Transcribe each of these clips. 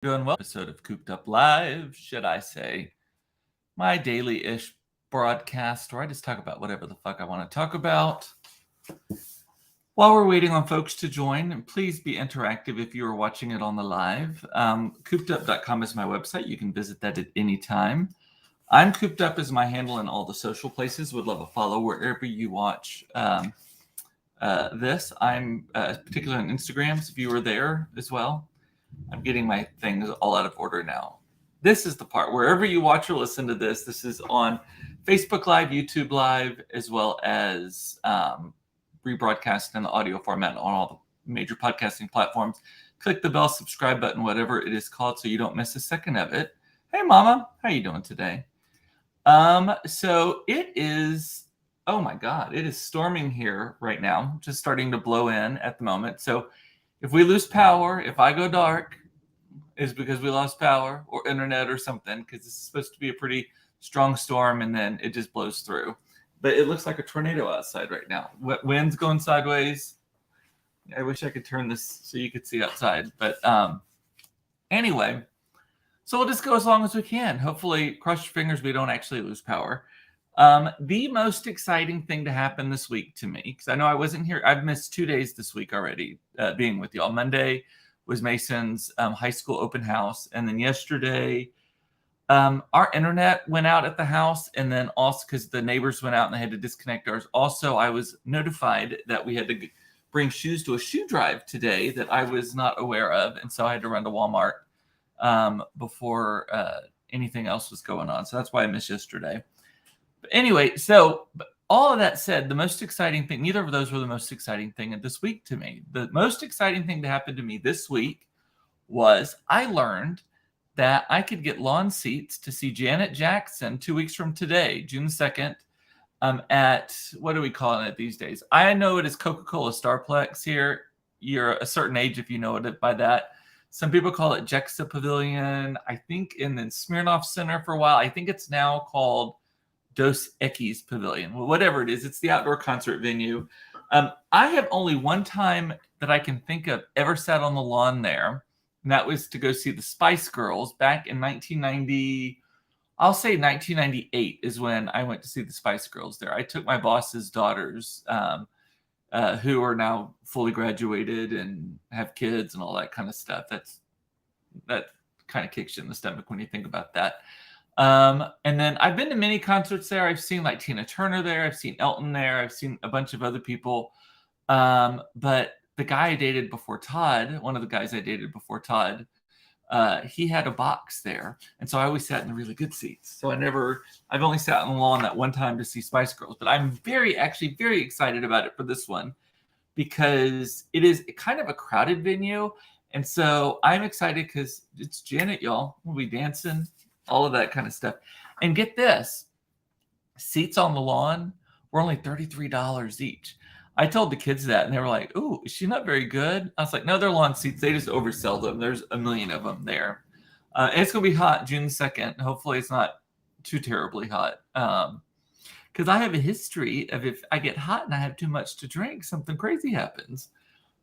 Doing well. Episode of Cooped Up Live, should I say. My daily-ish broadcast where I just talk about whatever the fuck I want to talk about. While we're waiting on folks to join, please be interactive if you are watching it on the live. Coopedup.com is my website. You can visit that at any time. I'm Cooped Up is my handle in all the social places. Would love a follow wherever you watch this. I'm particularly on Instagram, so if you are there as well. I'm getting my things all out of order now. This is the part, wherever you watch or listen to this, this is on Facebook Live, YouTube Live, as well as rebroadcast in the audio format on all the major podcasting platforms. Click the bell, subscribe button, whatever it is called, so you don't miss a second of it. Hey, Mama, how you doing today? So it is, oh my God, it is storming here right now, just starting to blow in at the moment. So if we lose power, if I go dark, is because we lost power or internet or something, because it's supposed to be a pretty strong storm and then it just blows through. But it looks like a tornado outside right now. Wind's going sideways. I wish I could turn this so you could see outside. But anyway, so we'll just go as long as we can. Hopefully, cross your fingers, we don't actually lose power. The most exciting thing to happen this week to me, because I know I wasn't here. I've missed 2 days this week already being with y'all. Monday was Mason's high school open house. And then yesterday, our internet went out at the house. And then also because the neighbors went out and they had to disconnect ours. Also, I was notified that we had to bring shoes to a shoe drive today that I was not aware of. And so I had to run to Walmart before anything else was going on. So that's why I missed yesterday. But anyway, so all of that said, the most exciting thing, neither of those were the most exciting thing this week to me. The most exciting thing that happened to me this week was I learned that I could get lawn seats to see Janet Jackson 2 weeks from today, June 2nd, at, what are we calling it these days? I know it is Coca-Cola Starplex here. You're a certain age if you know it by that. Some people call it Jexa Pavilion. I think in the Smirnoff Center for a while. I think it's now called Dos Equis Pavilion. Well, whatever it is, it's the outdoor concert venue. I have only one time that I can think of ever sat on the lawn there, and that was to go see the Spice Girls back in 1990. I'll say 1998 is when I went to see the Spice Girls there. I took my boss's daughters, who are now fully graduated and have kids and all that kind of stuff. That kind of kicks you in the stomach when you think about that. And then I've been to many concerts there. I've seen like Tina Turner there. I've seen Elton there. I've seen a bunch of other people. But the guy I dated before Todd, one of the guys I dated before Todd, he had a box there. And so I always sat in the really good seats. So I've only sat on the lawn that one time to see Spice Girls, but I'm very excited about it for this one because it is kind of a crowded venue. And so I'm excited because it's Janet, y'all. We'll be dancing, all of that kind of stuff. And get this, seats on the lawn were only $33 each. I told the kids that, and they were like, "Ooh, is she not very good?" I was like, "No, they're lawn seats. They just oversell them. There's a million of them there." And it's going to be hot June 2nd. Hopefully it's not too terribly hot. Because I have a history of if I get hot and I have too much to drink, something crazy happens.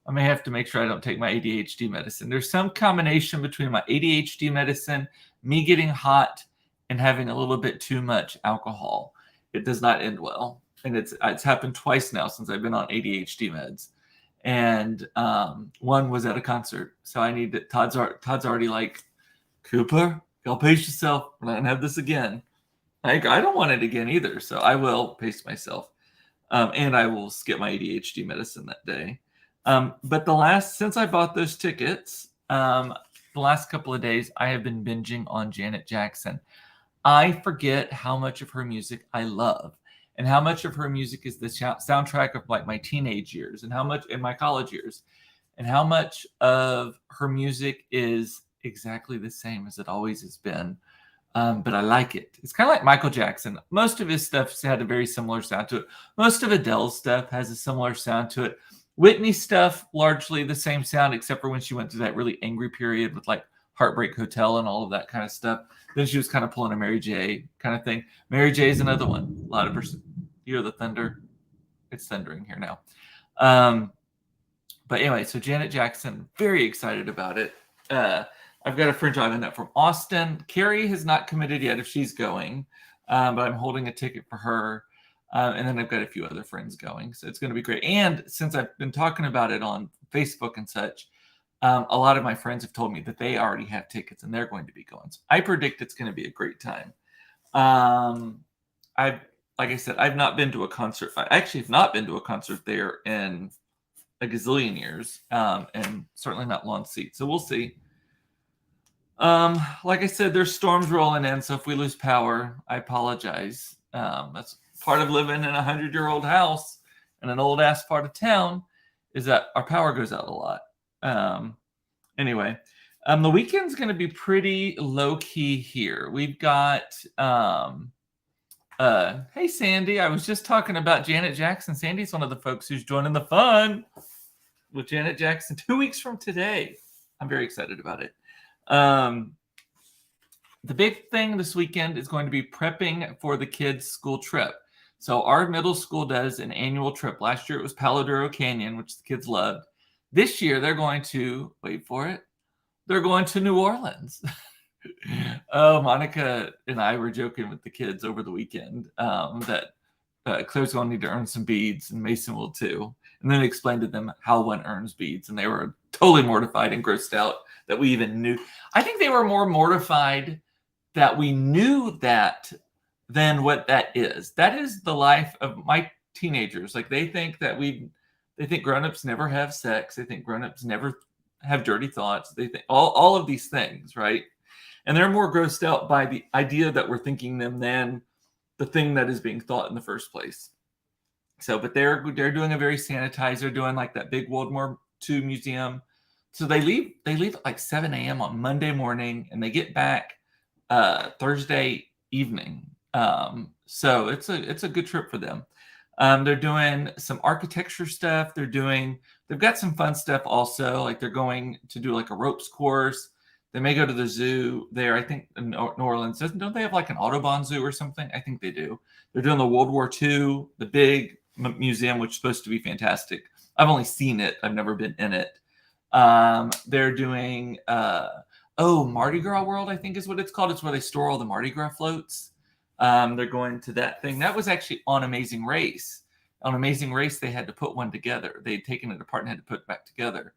I may have to make sure I don't take my ADHD medicine. There's some combination between my ADHD medicine, me getting hot, and having a little bit too much alcohol. It does not end well. And it's happened twice now since I've been on ADHD meds. And one was at a concert. So I need to, Todd's already like, "Cooper, go pace yourself. We're not going to have this again." I don't want it again either. So I will pace myself. And I will skip my ADHD medicine that day. But since I bought those tickets, the last couple of days, I have been binging on Janet Jackson. I forget how much of her music I love and how much of her music is the soundtrack of like my teenage years and how much in my college years and how much of her music is exactly the same as it always has been. But I like it. It's kind of like Michael Jackson. Most of his stuff had a very similar sound to it. Most of Adele's stuff has a similar sound to it. Whitney stuff, largely the same sound, except for when she went through that really angry period with like Heartbreak Hotel and all of that kind of stuff. Then she was kind of pulling a Mary J kind of thing. Mary J is another one. A lot of person. You hear the thunder? It's thundering here now. But anyway, so Janet Jackson, very excited about it. I've got a friend driving up from Austin. Carrie has not committed yet if she's going, but I'm holding a ticket for her. And then I've got a few other friends going. So it's going to be great. And since I've been talking about it on Facebook and such, a lot of my friends have told me that they already have tickets and they're going to be going. So I predict it's going to be a great time. Like I said, I've not been to a concert. I actually have not been to a concert there in a gazillion years, and certainly not lawn seats. So we'll see. Like I said, there's storms rolling in. So if we lose power, I apologize. That's part of living in a 100-year-old house in an old ass part of town, is that our power goes out a lot. Anyway, the weekend's going to be pretty low key here. We've got, hey Sandy, I was just talking about Janet Jackson. Sandy's one of the folks who's joining the fun with Janet Jackson 2 weeks from today. I'm very excited about it. The big thing this weekend is going to be prepping for the kids' school trip. So our middle school does an annual trip. Last year it was Palo Duro Canyon, which the kids loved. This year they're going to, wait for it, they're going to New Orleans. Oh, Monica and I were joking with the kids over the weekend that Claire's going to need to earn some beads, and Mason will too. And then explained to them how one earns beads, and they were totally mortified and grossed out that we even knew. I think they were more mortified that we knew that than what that is. That is the life of my teenagers. Like they think that they think grown-ups never have sex. They think grown-ups never have dirty thoughts. They think all of these things, right? And they're more grossed out by the idea that we're thinking them than the thing that is being thought in the first place. So, but they're doing a very sanitized. They're doing like that big World War II museum. So they leave at like 7 a.m. on Monday morning, and they get back Thursday evening. So it's a good trip for them. They're doing some architecture stuff. They've got some fun stuff also. Like they're going to do like a ropes course. They may go to the zoo there. I think in New Orleans, don't they have like an Audubon zoo or something? I think they do. They're doing the World War II, the big museum, which is supposed to be fantastic. I've only seen it. I've never been in it. They're doing, Mardi Gras World, I think is what it's called. It's where they store all the Mardi Gras floats. They're going to that thing. That was actually on Amazing Race. On Amazing Race, they had to put one together. They'd taken it apart and had to put it back together.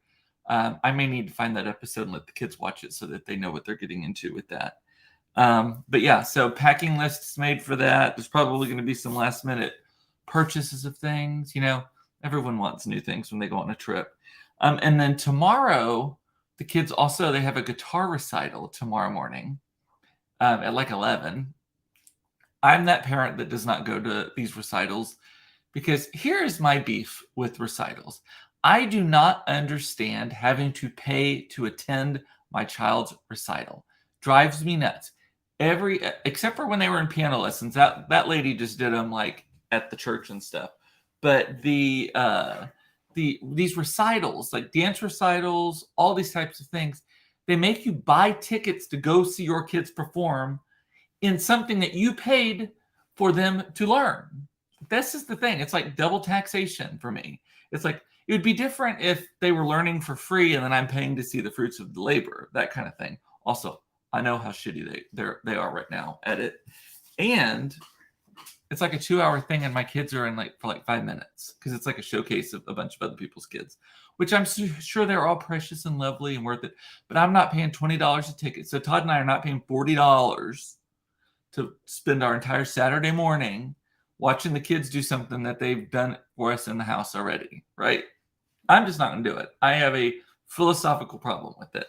I may need to find that episode and let the kids watch it so that they know what they're getting into with that. But yeah, so packing lists made for that. There's probably going to be some last minute purchases of things. You know, everyone wants new things when they go on a trip. And then tomorrow, the kids also, they have a guitar recital tomorrow morning at like 11. I'm that parent that does not go to these recitals because here is my beef with recitals. I do not understand having to pay to attend my child's recital. Drives me nuts. Except for when they were in piano lessons, that lady just did them like at the church and stuff. But these recitals, like dance recitals, all these types of things, they make you buy tickets to go see your kids perform in something that you paid for them to learn. This is the thing. It's like double taxation for me. It's like, it would be different if they were learning for free and then I'm paying to see the fruits of the labor, that kind of thing. Also, I know how shitty they are right now at it. And it's like a 2-hour thing and my kids are in for like 5 minutes because it's like a showcase of a bunch of other people's kids, which I'm sure they're all precious and lovely and worth it. But I'm not paying $20 a ticket. So Todd and I are not paying $40 to spend our entire Saturday morning watching the kids do something that they've done for us in the house already, right? I'm just not going to do it. I have a philosophical problem with it.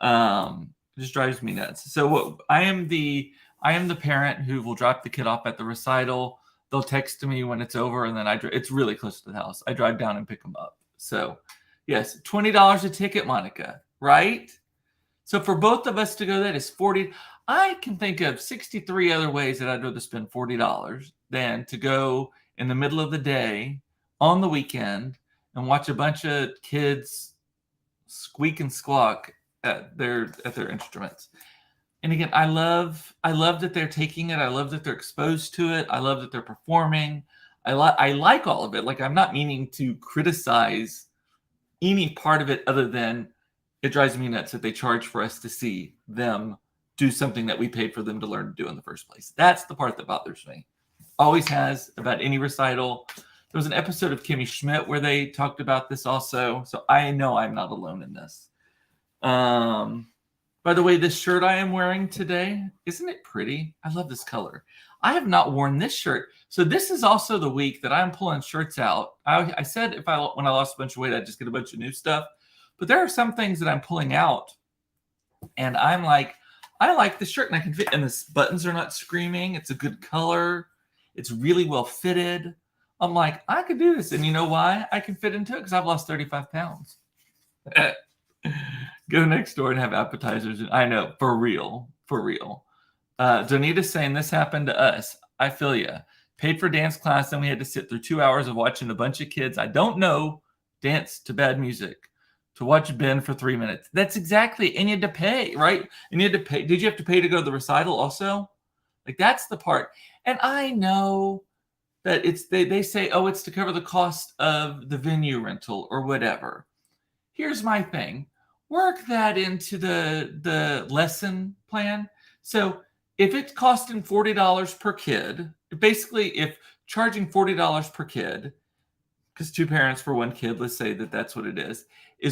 It just drives me nuts. So I am the parent who will drop the kid off at the recital. They'll text me when it's over, and then it's really close to the house. I drive down and pick them up. So, yes, $20 a ticket, Monica, right? So for both of us to go, that is $40. I can think of 63 other ways that I'd rather spend $40 than to go in the middle of the day on the weekend and watch a bunch of kids squeak and squawk at their instruments. And again, I love that they're taking it. I love that they're exposed to it. I love that they're performing. I like all of it. Like, I'm not meaning to criticize any part of it other than it drives me nuts that they charge for us to see them do something that we paid for them to learn to do in the first place. That's the part that bothers me. Always has about any recital. There was an episode of Kimmy Schmidt where they talked about this also. So I know I'm not alone in this. By the way, this shirt I am wearing today, isn't it pretty? I love this color. I have not worn this shirt. So this is also the week that I'm pulling shirts out. I said when I lost a bunch of weight, I'd just get a bunch of new stuff. But there are some things that I'm pulling out. And I'm like, I like the shirt and I can fit. And the buttons are not screaming. It's a good color. It's really well fitted. I'm like, I could do this. And you know why I can fit into it? Because I've lost 35 pounds. Go next door and have appetizers. I know, for real. Donita's saying this happened to us. I feel ya. Paid for dance class, then we had to sit through 2 hours of watching a bunch of kids I don't know dance to bad music to watch Ben for 3 minutes. That's exactly, and you had to pay, right? And you had to pay. Did you have to pay to go to the recital also? Like, that's the part. And I know that they say, oh, it's to cover the cost of the venue rental or whatever. Here's my thing. Work that into the lesson plan. So if it's costing $40 per kid, basically if charging $40 per kid, because 2 parents for 1 kid, let's say that's what it is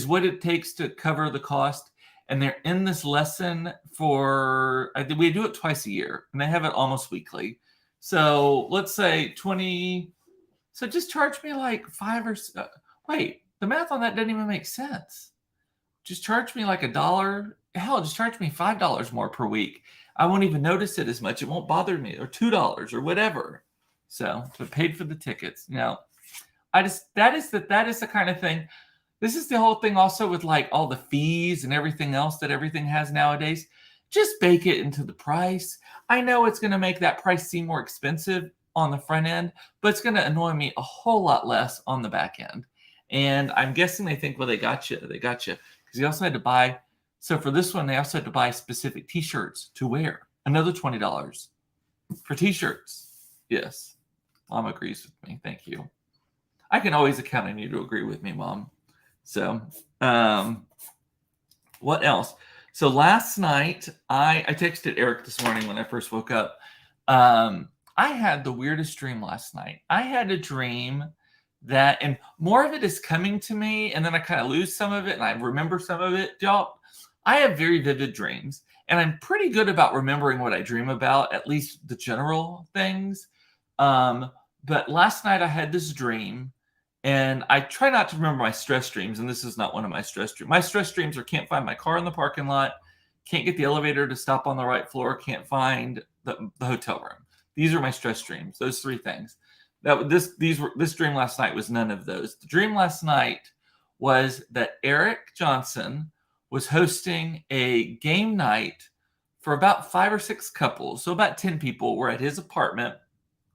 what it takes to cover the cost. And they're in this lesson we do it twice a year, and they have it almost weekly. So let's say 20. So just charge me like 5 or wait, the math on that doesn't even make sense. Just charge me like $1. Hell, just charge me $5 more per week. I won't even notice it as much. It won't bother me, or $2 or whatever. So paid for the tickets. Now, that is the kind of thing. This is the whole thing also with like all the fees and everything else that everything has nowadays. Just bake it into the price. I know it's going to make that price seem more expensive on the front end, but it's going to annoy me a whole lot less on the back end. And I'm guessing they think, well, they got you. Because you also had to buy. So for this one, they also had to buy specific T-shirts to wear. Another $20 for T-shirts. Yes. Mom agrees with me. Thank you. I can always count on you to agree with me, Mom. So what else? So last night, I texted Eric this morning when I first woke up. I had the weirdest dream last night. I had a dream that, and more of it is coming to me, and then I kind of lose some of it, and I remember some of it. Y'all, I have very vivid dreams, and I'm pretty good about remembering what I dream about, at least the general things. But last night I had this dream, and I try not to remember my stress dreams, and this is not one of my stress dreams. My stress dreams are can't find my car in the parking lot, can't get the elevator to stop on the right floor, can't find the hotel room. These are my stress dreams, those 3 things. This dream last night was none of those. The dream last night was that Eric Johnson was hosting a game night for about 5 or 6 couples. So about 10 people were at his apartment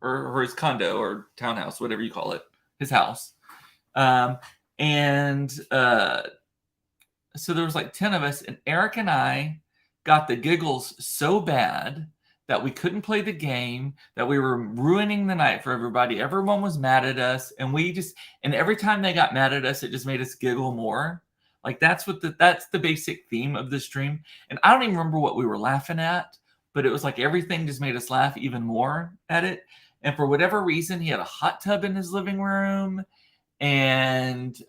or his condo or townhouse, whatever you call it, his house. So there was like 10 of us, and Eric and I got the giggles so bad that we couldn't play the game, that we were ruining the night for everybody. Everyone was mad at us, and every time they got mad at us, it just made us giggle more. Like that's the basic theme of this dream. And I don't even remember what we were laughing at, but it was like everything just made us laugh even more at it. And for whatever reason, he had a hot tub in his living room. And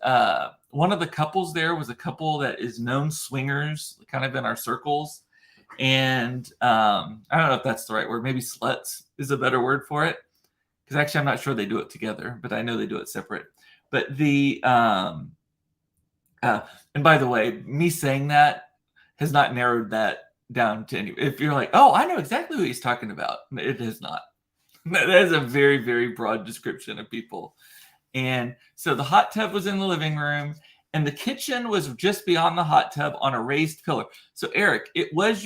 one of the couples there was a couple that is known swingers, kind of in our circles. And I don't know if that's the right word. Maybe sluts is a better word for it. Because actually, I'm not sure they do it together, but I know they do it separate. But and by the way, me saying that has not narrowed that down to any. If you're like, oh, I know exactly who he's talking about. It has not. That is a very, very broad description of people. And so the hot tub was in the living room, and the kitchen was just beyond the hot tub on a raised pillar. So Eric, it was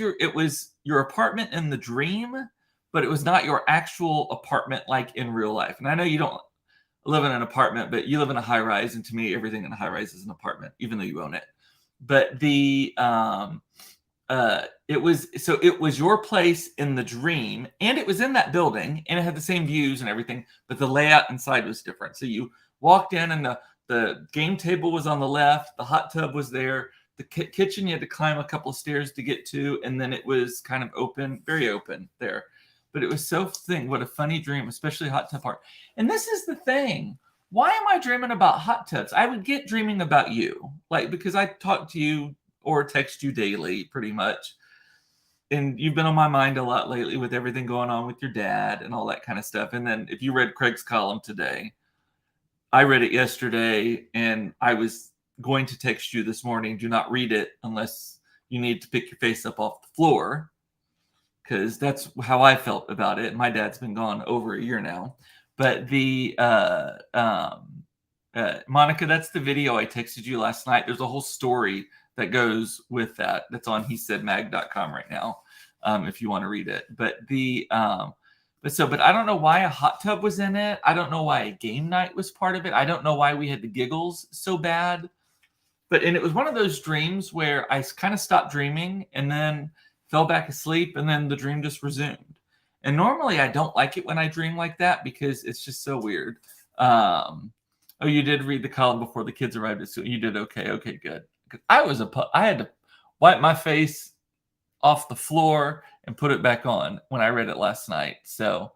your apartment in the dream, but it was not your actual apartment like in real life. And I know you don't live in an apartment, but you live in a high rise, and to me, everything in a high rise is an apartment, even though you own it. But it was your place in the dream, and it was in that building, and it had the same views and everything, but the layout inside was different. So you walked in, and the game table was on the left, the hot tub was there, the kitchen you had to climb a couple of stairs to get to, and then it was kind of open, very open there. But it was so what a funny dream, especially hot tub part. And this is the thing. Why am I dreaming about hot tubs? I would get dreaming about you, like, because I talk to you or text you daily pretty much. And you've been on my mind a lot lately with everything going on with your dad and all that kind of stuff. And then if you read Craig's column today, I read it yesterday, and I was going to text you this morning, do not read it unless you need to pick your face up off the floor, because that's how I felt about it. My dad's been gone over a year now. But Monica, that's the video I texted you last night. There's a whole story that goes with that. That's on hesaidmag.com right now, if you want to read it. But I don't know why a hot tub was in it. I don't know why a game night was part of it. I don't know why we had the giggles so bad. And it was one of those dreams where I kind of stopped dreaming and then fell back asleep, and then the dream just resumed. And normally I don't like it when I dream like that because it's just so weird. Oh, you did read the column before the kids arrived at school. You did okay. Okay, good. I had to wipe my face off the floor and put it back on when I read it last night. So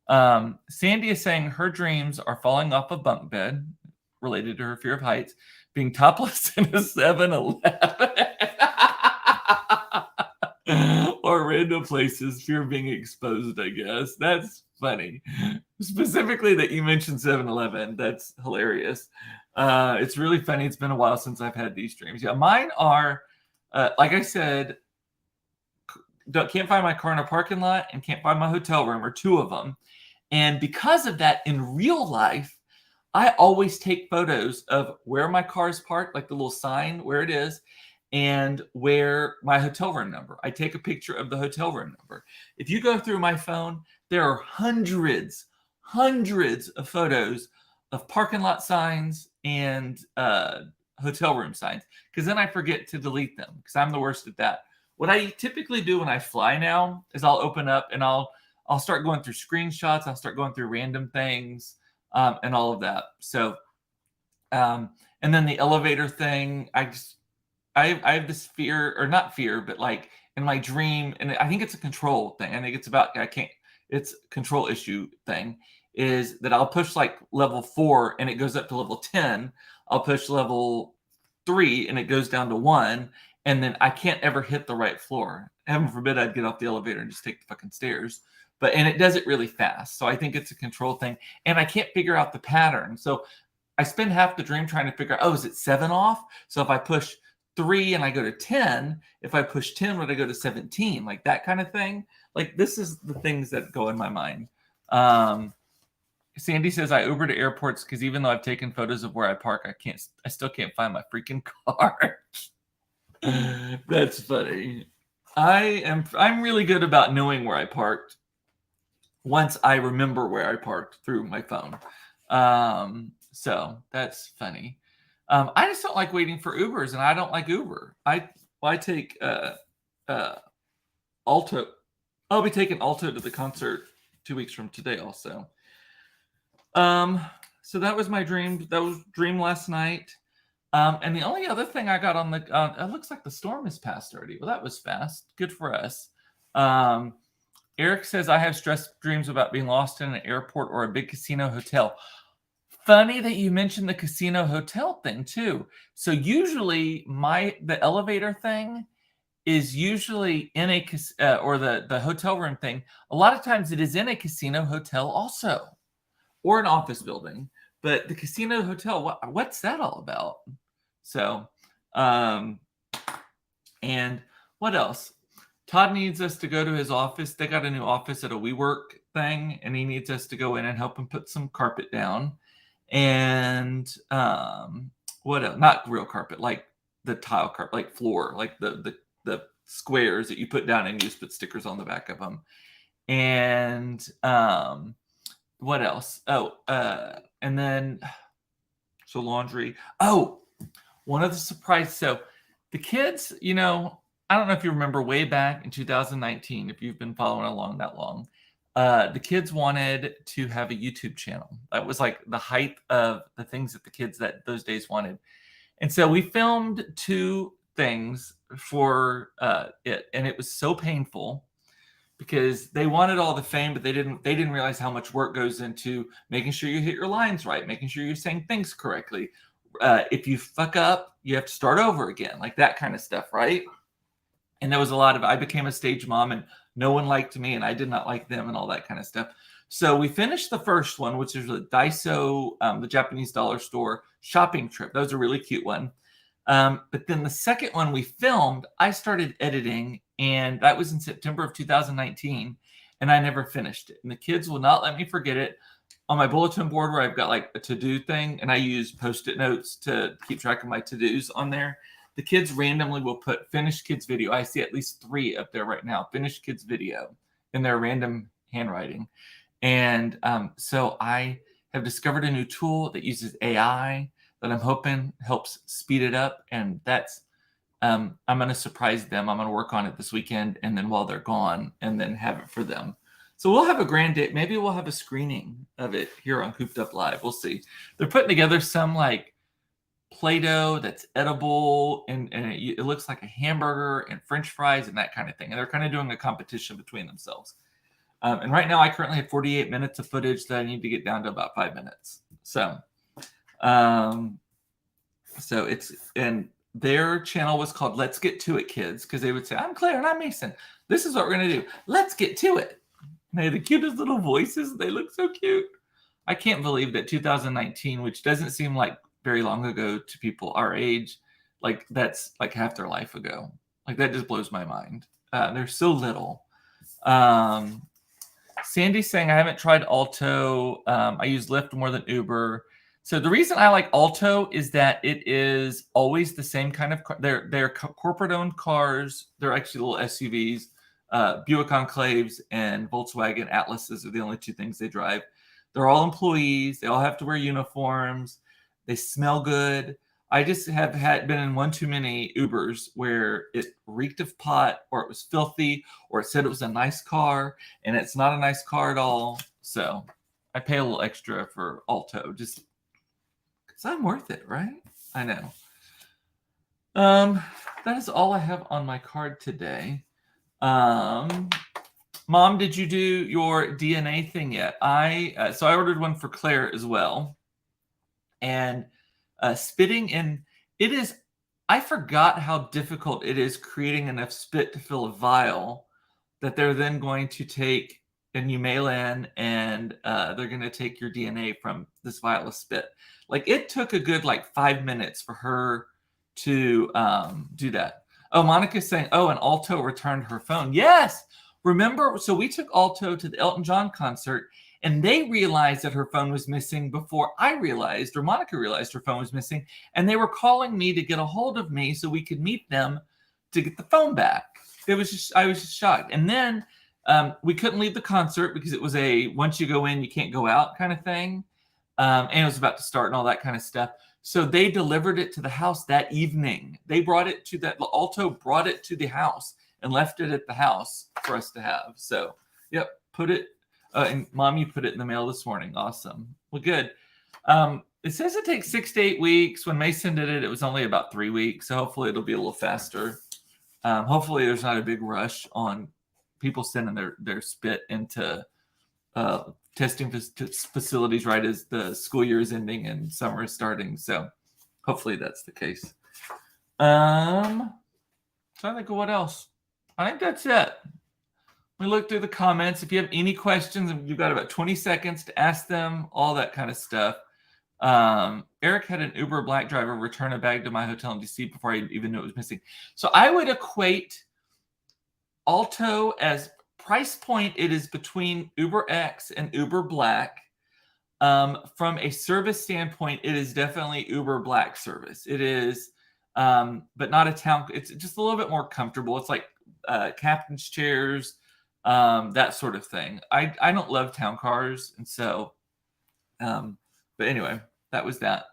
Sandy is saying her dreams are falling off a bunk bed related to her fear of heights, being topless in a 7-Eleven or random places, fear of being exposed, I guess. That's funny. Specifically that you mentioned 7-Eleven. That's hilarious. It's really funny. It's been a while since I've had these dreams. Yeah, mine are, like I said, can't find my car in a parking lot and can't find my hotel room, or two of them. And because of that, in real life, I always take photos of where my car is parked, like the little sign where it is, and where my hotel room number. I take a picture of the hotel room number. If you go through my phone, there are hundreds of photos of parking lot signs and hotel room signs, because then I forget to delete them because I'm the worst at that. What I typically do when I fly now is I'll open up and I'll start going through screenshots. I'll start going through random things and all of that. So, and then the elevator thing, I have this fear, or not fear, but like in my dream, and I think it's a control thing. I think it's about, it's a control issue thing, is that I'll push like level 4 and it goes up to level 10. I'll push level 3 and it goes down to 1. And then I can't ever hit the right floor. Heaven forbid I'd get off the elevator and just take the fucking stairs. And it does it really fast. So I think it's a control thing. And I can't figure out the pattern. So I spend half the dream trying to figure out, is it 7 off? So if I push 3 and I go to 10, if I push 10, would I go to 17? Like that kind of thing. Like this is the things that go in my mind. Sandy says I Uber to airports because even though I've taken photos of where I park, I still can't find my freaking car. That's funny. I'm really good about knowing where I parked once I remember where I parked through my phone. So that's funny. I just don't like waiting for Ubers, and I don't like Uber. I take Alto. I'll be taking Alto to the concert 2 weeks from today also. So that was my dream. That was dream last night. And the only other thing I got on the, it looks like the storm has passed already. Well, that was fast. Good for us. Eric says, I have stress dreams about being lost in an airport or a big casino hotel. Funny that you mentioned the casino hotel thing too. So usually the elevator thing is usually in a, or the hotel room thing. A lot of times it is in a casino hotel also, or an office building. But the casino hotel, what's that all about? So, and what else? Todd needs us to go to his office. They got a new office at a WeWork thing, and he needs us to go in and help him put some carpet down. And what else? Not real carpet, like the tile carpet, like floor, like the squares that you put down and you just put stickers on the back of them. And what else? And then so laundry. Oh, one of the surprises. So the kids, I don't know if you remember way back in 2019, if you've been following along that long, the kids wanted to have a YouTube channel. That was like the height of the things that the kids those days wanted. And so we filmed 2 things for it, and it was so painful because they wanted all the fame, but they didn't realize how much work goes into making sure you hit your lines right, making sure you're saying things correctly. If you fuck up, you have to start over again, like that kind of stuff, right? And there was a lot of, I became a stage mom and no one liked me and I did not like them and all that kind of stuff. So we finished the first one, which is the Daiso, the Japanese dollar store shopping trip. That was a really cute one. But then the second one we filmed, I started editing, and that was in September of 2019, and I never finished it. And the kids will not let me forget it. On my bulletin board where I've got like a to-do thing, and I use Post-it notes to keep track of my to-dos on there, the kids randomly will put finished kids video. I see at least 3 up there right now, finished kids video, in their random handwriting. And so I have discovered a new tool that uses AI that I'm hoping helps speed it up. And that's, I'm going to surprise them. I'm going to work on it this weekend, and then while they're gone, and then have it for them. So we'll have a grand day. Maybe we'll have a screening of it here on Cooped Up Live. We'll see. They're putting together some like Play-Doh that's edible, and it looks like a hamburger and French fries and that kind of thing. And they're kind of doing a competition between themselves. And right now I currently have 48 minutes of footage that I need to get down to about 5 minutes. So it's, and their channel was called Let's Get To It Kids, because they would say, I'm Claire and I'm Mason. This is what we're going to do. Let's get to it. And they have the cutest little voices. They look so cute. I can't believe that 2019, which doesn't seem like very long ago to people our age, like that's like half their life ago. Like that just blows my mind. They're so little. Sandy's saying, I haven't tried Alto. I use Lyft more than Uber. So the reason I like Alto is that it is always the same kind of car. They're corporate-owned cars. They're actually little SUVs. Buick Enclaves and Volkswagen Atlases are the only 2 things they drive. They're all employees. They all have to wear uniforms. They smell good. I just have been in one too many Ubers where it reeked of pot, or it was filthy, or it said it was a nice car, and it's not a nice car at all. So I pay a little extra for Alto just because I'm worth it, right? I know. That is all I have on my card today. Mom, did you do your DNA thing yet? So I ordered one for Claire as well. And spitting in, it is, I forgot how difficult it is creating enough spit to fill a vial that they're then going to take, and you mail in, and they're going to take your DNA from this vial of spit. Like it took a good like 5 minutes for her to do that. Oh, Monica's saying, oh, and Alto returned her phone. Yes. Remember, so we took Alto to the Elton John concert, and they realized that her phone was missing before I realized, or Monica realized her phone was missing. And they were calling me to get a hold of me so we could meet them to get the phone back. I was just shocked. And then we couldn't leave the concert because it was a once you go in, you can't go out kind of thing. And it was about to start and all that kind of stuff. So they delivered it to the house that evening. They brought it to that, Alto brought it to the house and left it at the house for us to have. So, yep, put it. And Mom, you put it in the mail this morning. Awesome. Well, good. It says it takes 6 to 8 weeks. When Mason did it, it was only about 3 weeks. So hopefully it'll be a little faster. Hopefully there's not a big rush on people sending their spit into testing facilities right as the school year is ending and summer is starting. So hopefully that's the case. Trying to think of what else. I think that's it. We look through the comments. If you have any questions, you've got about 20 seconds to ask them, all that kind of stuff. Eric had an Uber Black driver return a bag to my hotel in DC before I even knew it was missing. So I would equate Alto as price point. It is between Uber X and Uber Black. From a service standpoint, it is definitely Uber Black service. It is, but not a town. It's just a little bit more comfortable. It's like captain's chairs, that sort of thing. I don't love town cars, and so, but anyway, that was that.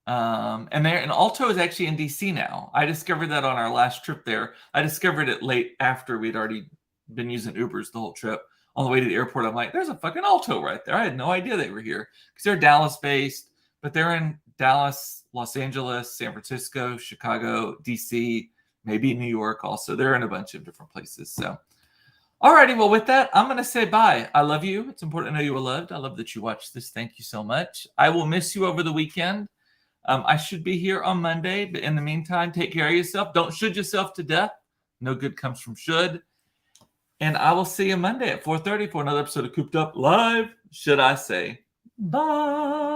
And Alto is actually in DC now. I discovered that on our last trip there. I discovered it late after we'd already been using Ubers the whole trip. On the way to the airport, I'm like, there's a fucking Alto right there. I had no idea they were here because they're Dallas based, but they're in Dallas, Los Angeles, San Francisco, Chicago, DC, maybe New York also. They're in a bunch of different places. So, alrighty. Well, with that, I'm going to say bye. I love you. It's important to know you were loved. I love that you watched this. Thank you so much. I will miss you over the weekend. I should be here on Monday, but in the meantime, take care of yourself. Don't should yourself to death. No good comes from should. And I will see you Monday at 4:30 for another episode of Cooped Up Live. Should I say bye?